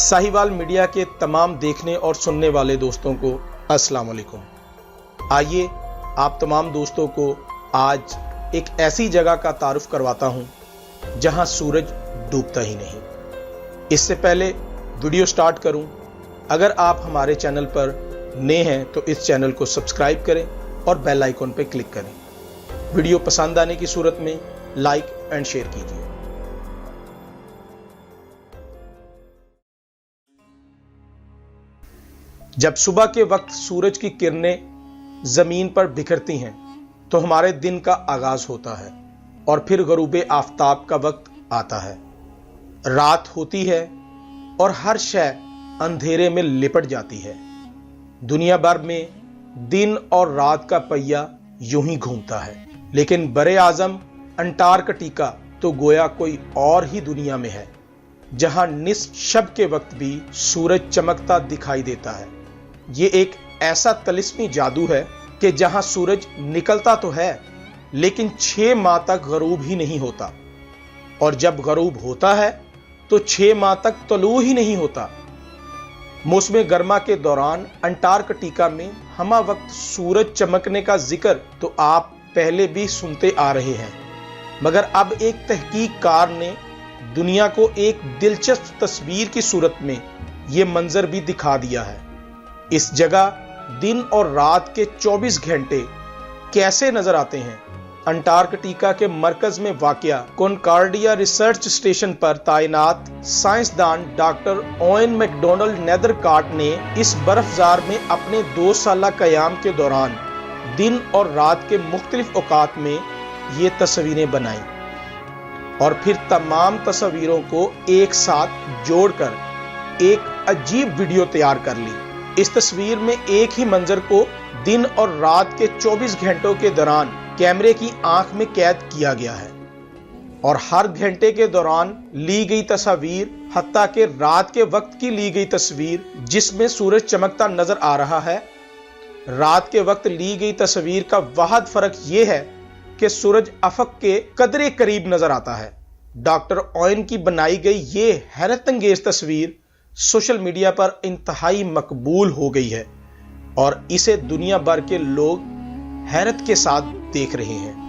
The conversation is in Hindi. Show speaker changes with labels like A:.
A: साहिवाल मीडिया के तमाम देखने और सुनने वाले दोस्तों को अस्सलाम वालेकुम। आइए आप तमाम दोस्तों को आज एक ऐसी जगह का तारुफ करवाता हूं जहां सूरज डूबता ही नहीं। इससे पहले वीडियो स्टार्ट करूं, अगर आप हमारे चैनल पर नए हैं तो इस चैनल को सब्सक्राइब करें और बेल आइकन पर क्लिक करें। वीडियो पसंद आने की सूरत में लाइक एंड शेयर कीजिए। जब सुबह के वक्त सूरज की किरणें जमीन पर बिखरती हैं तो हमारे दिन का आगाज होता है और फिर गरूबे आफताब का वक्त आता है। रात होती है और हर शय अंधेरे में लिपट जाती है। दुनिया भर में दिन और रात का पहिया यूं ही घूमता है, लेकिन बरे आजम अंटार्कटिका तो गोया कोई और ही दुनिया में है, जहां निशब के वक्त भी सूरज चमकता दिखाई देता है। ये एक ऐसा तिलिस्मी जादू है कि जहां सूरज निकलता तो है लेकिन 6 माह तक गरूब ही नहीं होता, और जब गरूब होता है तो 6 माह तक तलू ही नहीं होता। मौसम गर्मा के दौरान अंटार्कटिका में हमा वक्त सूरज चमकने का जिक्र तो आप पहले भी सुनते आ रहे हैं, मगर अब एक तहकीककार ने दुनिया को एक दिलचस्प तस्वीर की सूरत में यह मंजर भी दिखा दिया है। इस जगह दिन और रात के 24 घंटे कैसे नजर आते हैं। अंटार्कटिका के मरकज में वाक़या कॉनकॉर्डिया रिसर्च स्टेशन पर तैनात साइंसदान डॉक्टर ओवेन मैकडोनाल्ड नेदरकार्ट ने इस बर्फजार में अपने 2 साला कयाम के दौरान दिन और रात के मुख्तलिफ औकात में ये तस्वीरें बनाई और फिर तमाम तस्वीरों को एक साथ जोड़कर एक अजीब वीडियो तैयार कर ली। इस तस्वीर में एक ही मंजर को दिन और रात के 24 घंटों के दौरान कैमरे की आंख में कैद किया गया है, और हर घंटे के दौरान ली गई तस्वीर, हत्ता के रात के वक्त की ली गई तस्वीर जिसमें सूरज चमकता नजर आ रहा है, रात के वक्त ली गई तस्वीर का वाहिद फर्क यह है कि सूरज अफक के कदरे करीब नजर आता है। डॉक्टर ओवेन की बनाई गई ये हैरत अंगेज तस्वीर सोशल मीडिया पर इंतहाई मकबूल हो गई है और इसे दुनिया भर के लोग हैरत के साथ देख रहे हैं।